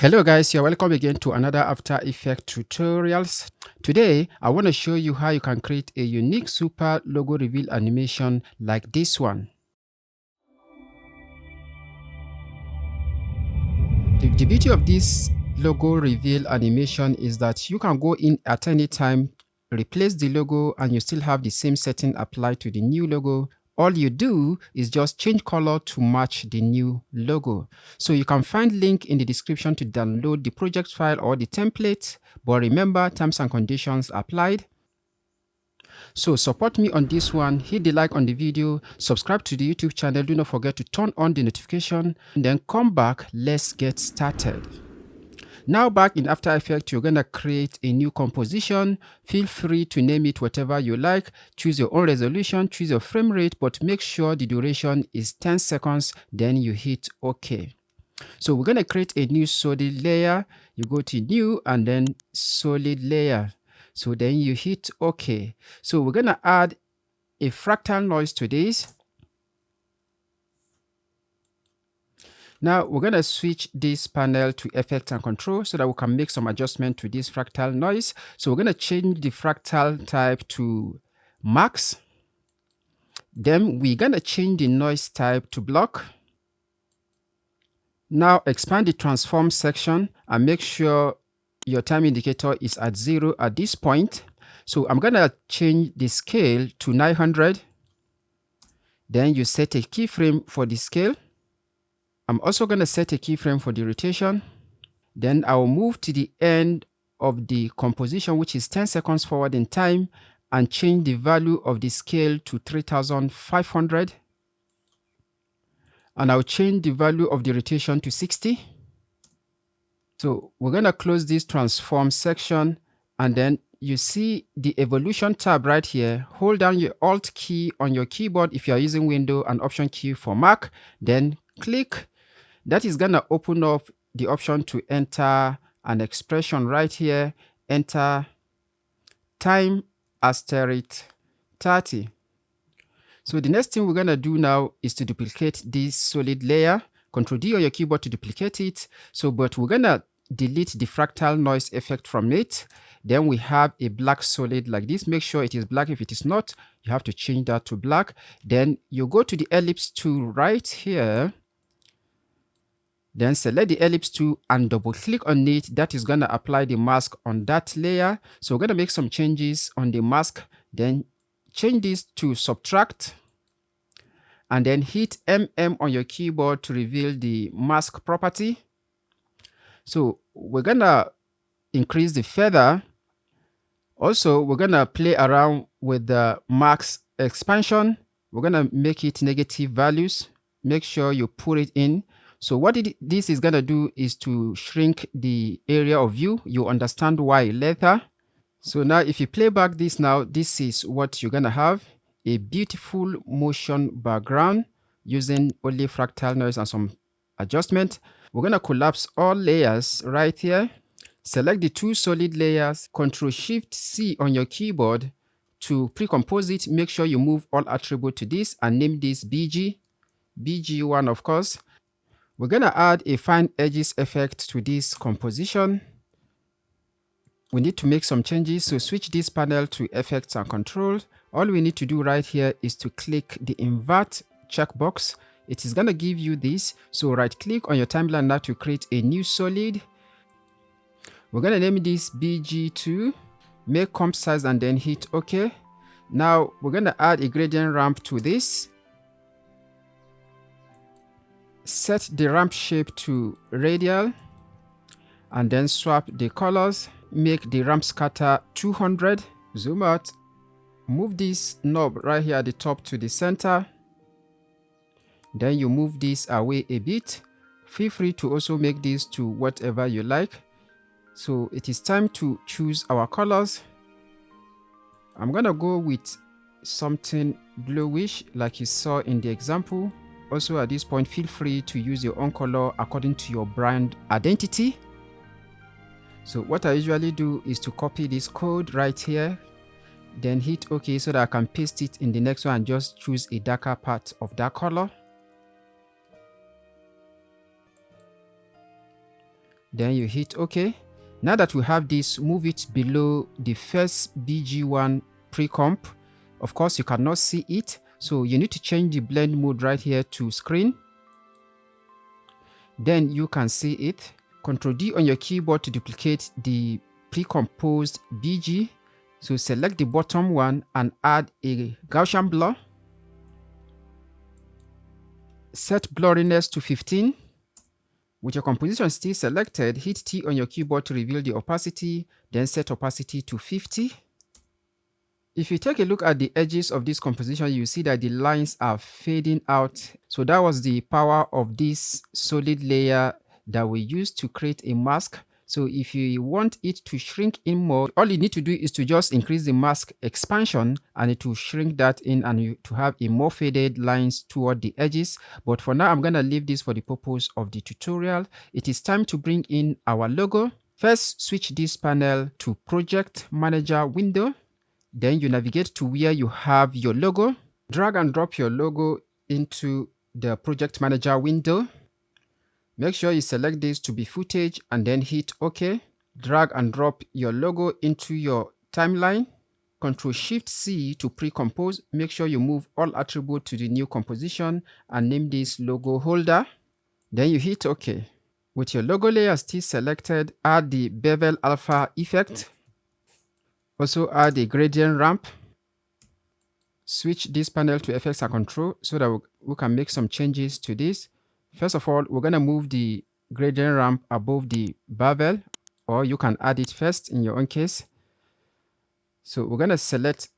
Hello guys, you're welcome again to another After Effects tutorials. Today, I want to show you how you can create a unique super logo reveal animation like this one. The beauty of this logo reveal animation is that you can go in at any time, replace the logo, and you still have the same setting applied to the new logo. All you do is just change color to match the new logo. So you can find link in the description to download the project file or the template, but remember, terms and conditions applied. So support me on this one, hit the like on the video, subscribe to the YouTube channel, do not forget to turn on the notification, and then come back, let's get started. Now back in After Effects, you're going to create a new composition. Feel free to name it whatever you like. Choose your own resolution, choose your frame rate, but make sure the duration is 10 seconds, then you hit OK. So we're going to create a new solid layer. You go to New and then Solid Layer. So then you hit OK. So we're going to add a fractal noise to this. Now we're going to switch this panel to Effect and Control so that we can make some adjustment to this fractal noise. So we're going to change the fractal type to Max. Then we're going to change the noise type to Block. Now expand the transform section and make sure your time indicator is at 0 at this point. So I'm going to change the scale to 900. Then you set a keyframe for the scale. I'm also going to set a keyframe for the rotation. Then I'll move to the end of the composition, which is 10 seconds forward in time, and change the value of the scale to 3500. And I'll change the value of the rotation to 60. So we're going to close this transform section, and then you see the evolution tab right here. Hold down your Alt key on your keyboard if you are using Windows and Option key for Mac, then click. That is going to open up the option to enter an expression right here. Enter time asterisk 30. So the next thing we're going to do now is to duplicate this solid layer. Ctrl D on your keyboard to duplicate it. But we're going to delete the fractal noise effect from it. Then we have a black solid like this. Make sure it is black. If it is not, you have to change that to black. Then you go to the ellipse tool right here. Then select the ellipse tool and double click on it. That is going to apply the mask on that layer. So we're going to make some changes on the mask. Then change this to subtract. And then hit MM on your keyboard to reveal the mask property. So we're going to increase the feather. Also, we're going to play around with the mask expansion. We're going to make it negative values. Make sure you put it in. So what this is going to do is to shrink the area of view. You understand why later. So now if you play back this now, this is what you're going to have. A beautiful motion background using only fractal noise and some adjustment. We're going to collapse all layers right here. Select the two solid layers. Ctrl-Shift-C on your keyboard to pre-compose it. Make sure you move all attribute to this and name this BG. BG1 of course. We're going to add a fine edges effect to this composition. We need to make some changes, so switch this panel to Effects and Control. All we need to do right here is to click the Invert checkbox. It is going to give you this. So right click on your timeline now to create a new solid. We're going to name this BG2. Make comp size and then hit OK. Now we're going to add a gradient ramp to this. Set the ramp shape to radial and then swap the colors. Make the ramp scatter 200. Zoom out. Move this knob right here at the top to the center. Then you move this away a bit. Feel free to also make this to whatever you like. So it is time to choose our colors. I'm going to go with something bluish like you saw in the example. Also at this point, feel free to use your own color according to your brand identity. So what I usually do is to copy this code right here, then hit OK so that I can paste it in the next one and just choose a darker part of that color. Then you hit OK. Now that we have this, move it below the first BG1 pre-comp. Of course, you cannot see it, so you need to change the blend mode right here to screen. Then you can see it. Ctrl D on your keyboard to duplicate the pre-composed BG. So select the bottom one and add a Gaussian blur. Set blurriness to 15. With your composition still selected, hit T on your keyboard to reveal the opacity, then set opacity to 50. If you take a look at the edges of this composition, you see that the lines are fading out. So that was the power of this solid layer that we used to create a mask. So if you want it to shrink in more, all you need to do is to just increase the mask expansion and it will shrink that in and to have a more faded lines toward the edges. But for now, I'm going to leave this for the purpose of the tutorial. It is time to bring in our logo. First, switch this panel to Project Manager window. Then you navigate to where you have your logo. Drag and drop your logo into the Project Manager window. Make sure you select this to be footage and then hit OK. Drag and drop your logo into your timeline. Ctrl-Shift-C to pre-compose. Make sure you move all attributes to the new composition and name this logo holder. Then you hit OK. With your logo layer still selected, add the bevel alpha effect. Also add a gradient ramp. Switch this panel to effects and control so that we can make some changes to this. First of all, we're going to move the gradient ramp above the bevel, or you can add it first in your own case. So we're going to select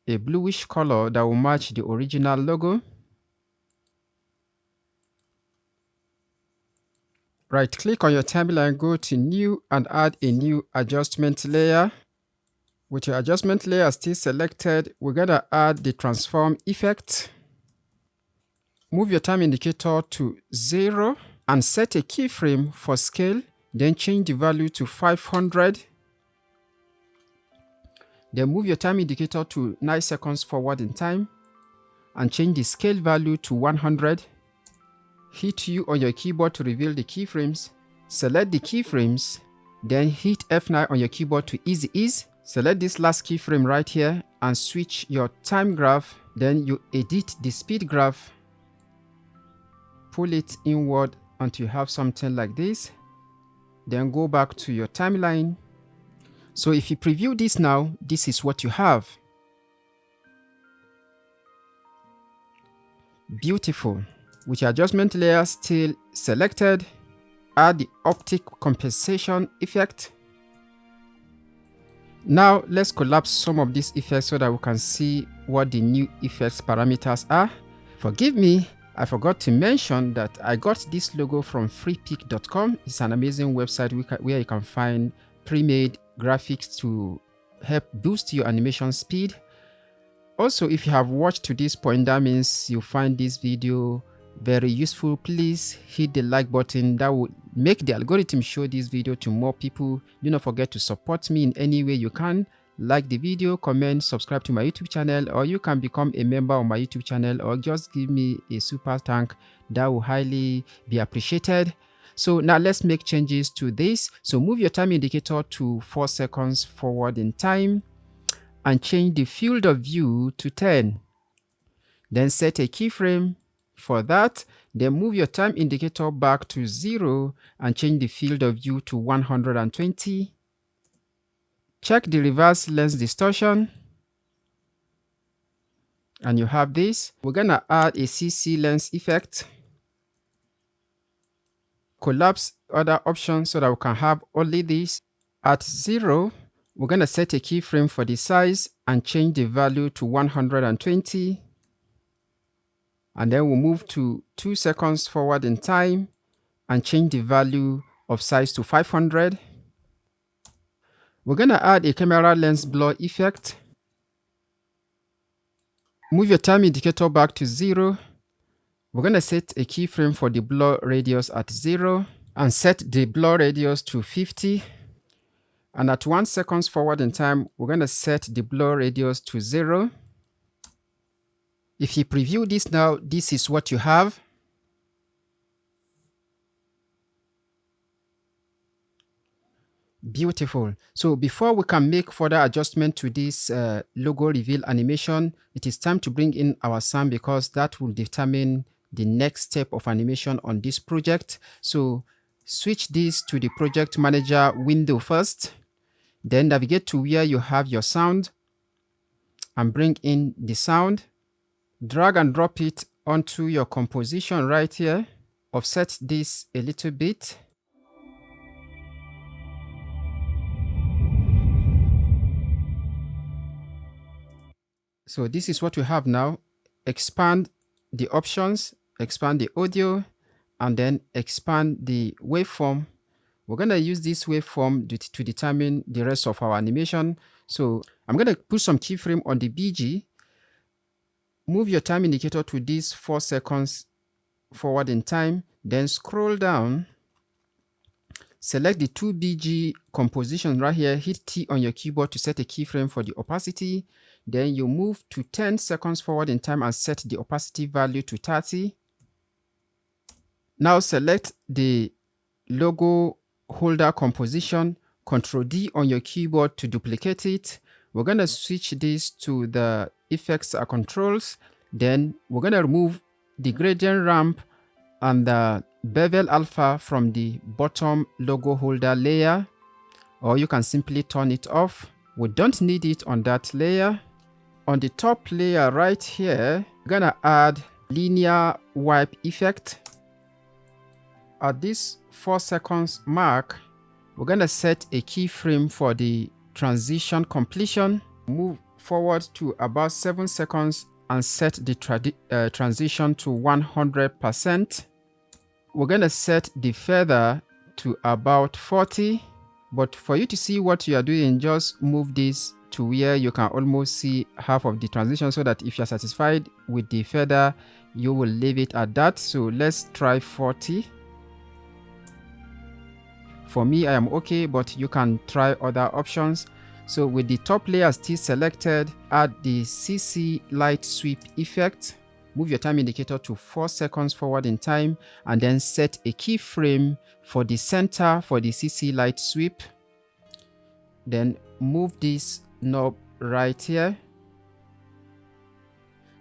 a bluish color that will match the original logo. Right click on your timeline, go to new and add a new adjustment layer. With your adjustment layer still selected, we're going to add the transform effect. Move your time indicator to 0 and set a keyframe for scale. Then change the value to 500. Then move your time indicator to 9 seconds forward in time and change the scale value to 100. Hit U on your keyboard to reveal the keyframes. Select the keyframes, then hit F9 on your keyboard to easy ease. Select this last keyframe right here and switch your time graph. Then you edit the speed graph. Pull it inward until you have something like this. Then go back to your timeline. So if you preview this now, this is what you have. Beautiful. With your adjustment layer still selected, add the optic compensation effect. Now let's collapse some of these effects so that we can see what the new effects parameters are. Forgive me, I forgot to mention that I got this logo from freepik.com. It's an amazing website where you can find pre-made graphics to help boost your animation speed. Also, if you have watched to this point, that means you find this video very useful. Please hit the like button. That will make the algorithm show this video to more people. Do not forget to support me in any way you can. Like the video, comment, subscribe to my YouTube channel, or you can become a member of my YouTube channel, or just give me a super thank. That will highly be appreciated. So now let's make changes to this. So move your time indicator to 4 seconds forward in time and change the field of view to 10. Then set a keyframe for that. Then move your time indicator back to 0 and change the field of view to 120. Check the reverse lens distortion. And you have this. We're going to add a CC lens effect. Collapse other options so that we can have only this. At 0, we're going to set a keyframe for the size and change the value to 120. And then we'll move to 2 seconds forward in time and change the value of size to 500. We're going to add a camera lens blur effect. Move your time indicator back to 0. We're going to set a keyframe for the blur radius at 0 and set the blur radius to 50. And at 1 second forward in time, we're going to set the blur radius to 0. If you preview this now, this is what you have. Beautiful. So before we can make further adjustment to this logo reveal animation, it is time to bring in our sound, because that will determine the next step of animation on this project. So switch this to the project manager window first, then navigate to where you have your sound and bring in the sound. Drag and drop it onto your composition right here. Offset this a little bit. So this is what we have now. Expand the options, expand the audio, and then expand the waveform. We're going to use this waveform to determine the rest of our animation. So I'm going to put some keyframe on the BG. Move your time indicator to this 4 seconds forward in time. Then scroll down. Select the 2BG composition right here. Hit T on your keyboard to set a keyframe for the opacity. Then you move to 10 seconds forward in time and set the opacity value to 30. Now select the logo holder composition. Ctrl D on your keyboard to duplicate it. We're going to switch this to the effects and controls. Then we're going to remove the gradient ramp and the bevel alpha from the bottom logo holder layer, or you can simply turn it off. We don't need it on that layer. On the top layer right here, we're gonna add linear wipe effect. At this 4 seconds mark, we're gonna set a keyframe for the transition completion. Move forward to about 7 seconds and set the transition to 100%. We're going to set the feather to about 40, but for you to see what you are doing, just move this to where you can almost see half of the transition, so that if you're satisfied with the feather, you will leave it at that. So let's try 40. For me, I am okay, but you can try other options. So with the top layer still selected, add the CC light sweep effect. Move your time indicator to 4 seconds forward in time, and then set a keyframe for the center for the CC light sweep. Then move this knob right here.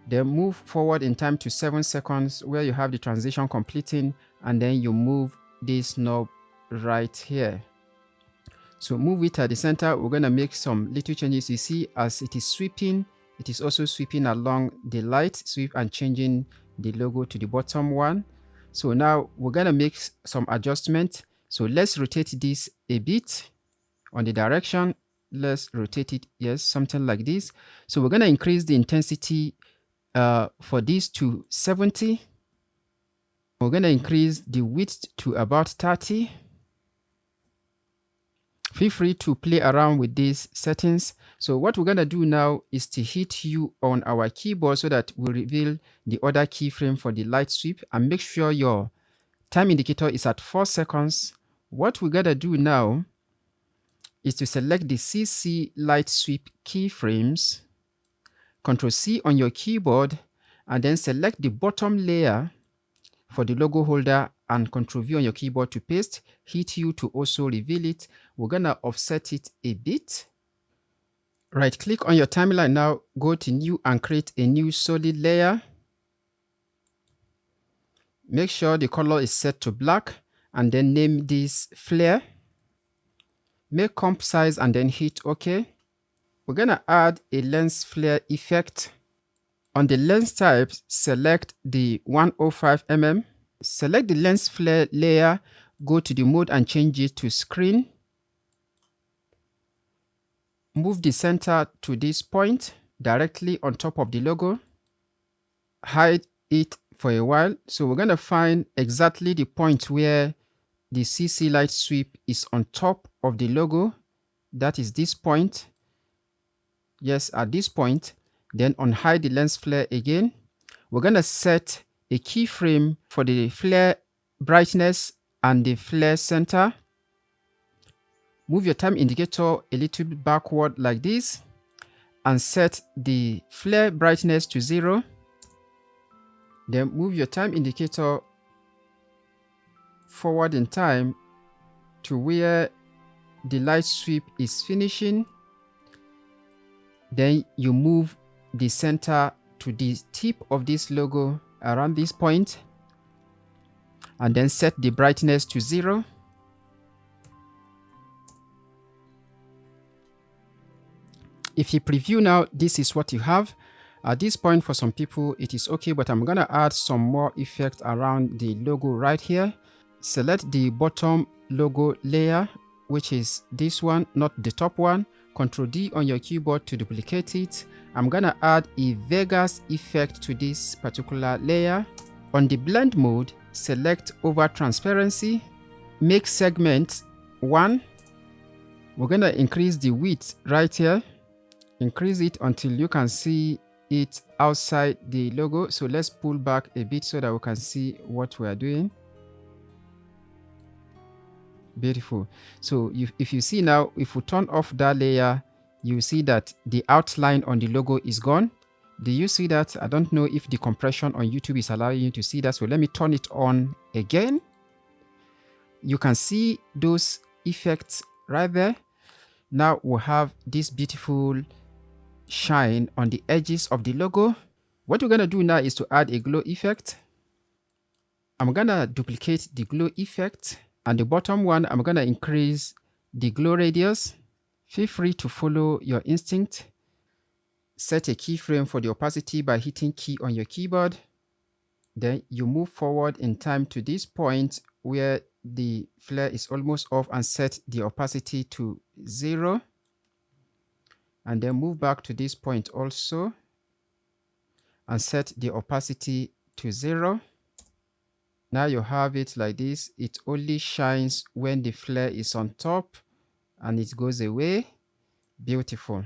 Then move forward in time to 7 seconds where you have the transition completing, and then you move this knob right here. So move it at the center. We're going to make some little changes. You see, as it is sweeping, it is also sweeping along the light sweep and changing the logo to the bottom one. So now we're going to make some adjustment. So let's rotate this a bit on the direction. Let's rotate it, yes, something like this. So we're going to increase the intensity for this to 70. We're going to increase the width to about 30. Feel free to play around with these settings. So what we're going to do now is to hit U on our keyboard so that we'll reveal the other keyframe for the light sweep, and make sure your time indicator is at 4 seconds. What we're going to do now is to select the CC light sweep keyframes, Ctrl C on your keyboard, and then select the bottom layer for the logo holder and Ctrl V on your keyboard to paste. Hit U to also reveal it. We're gonna offset it a bit. Right click on your timeline now, go to new and create a new solid layer. Make sure the color is set to black, and then name this flare. Make comp size and then hit OK. We're gonna add a lens flare effect. On the lens type, select the 105 mm. Select the lens flare layer, go to the mode and change it to screen. Move the center to this point directly on top of the logo. Hide it for a while. So we're going to find exactly the point where the CC light sweep is on top of the logo. That is this point. Yes, at this point. Then unhide the lens flare again. We're going to set a keyframe for the flare brightness and the flare center. Move your time indicator a little bit backward like this and set the flare brightness to 0. Then move your time indicator forward in time to where the light sweep is finishing, then you move the center to the tip of this logo around this point, and then set the brightness to 0. If you preview now, this is what you have. At this point, for some people, it is okay, but I'm gonna add some more effect around the logo right here. Select the bottom logo layer, which is this one, not the top one. Ctrl D on your keyboard to duplicate it. I'm gonna add a Vegas effect to this particular layer. On the blend mode, select over transparency, make segment 1. We're gonna increase the width right here. Increase it until you can see it outside the logo. So let's pull back a bit so that we can see what we are doing. Beautiful. So if you see now, if we turn off that layer, you see that the outline on the logo is gone. Do you see that? I don't know if the compression on YouTube is allowing you to see that. So let me turn it on again. You can see those effects right there. Now we have this beautiful shine on the edges of the logo. What we're going to do now is to add a glow effect. I'm going to duplicate the glow effect, and the bottom one, I'm going to increase the glow radius. Feel free to follow your instinct. Set a keyframe for the opacity by hitting key on your keyboard. Then you move forward in time to this point where the flare is almost off, and set the opacity to 0. And then move back to this point also and set the opacity to 0. Now you have it like this. It only shines when the flare is on top and it goes away. Beautiful.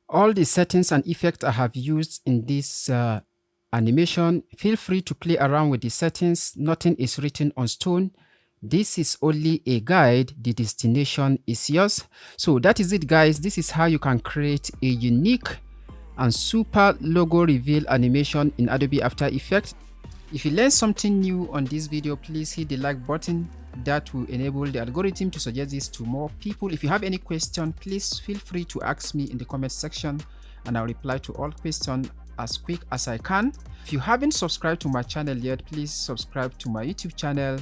All the settings and effects I have used in this animation, feel free to play around with the settings. Nothing is written on stone. This is only a guide. The destination is yours. So that is it, guys. This is how you can create a unique and super logo reveal animation in Adobe After Effects. If you learned something new on this video, please hit the like button. That will enable the algorithm to suggest this to more people. If you have any question, please feel free to ask me in the comment section, and I'll reply to all questions as quick as I can. If you haven't subscribed to my channel yet, please subscribe to my YouTube channel.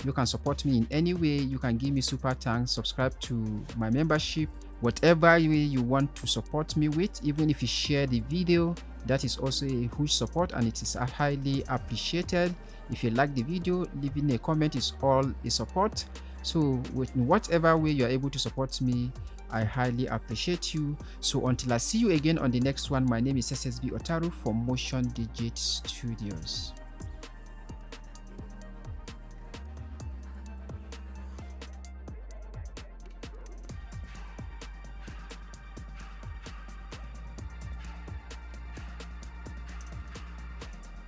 You can support me in any way. You can give me super thanks, subscribe to my membership, whatever way you want to support me with. Even if you share the video, that is also a huge support, and it is highly appreciated. If you like the video, leaving a comment is all a support. So with whatever way you are able to support me, I highly appreciate you. So until I see you again on the next one, my name is SSB Otaru from MotionDigit Studios.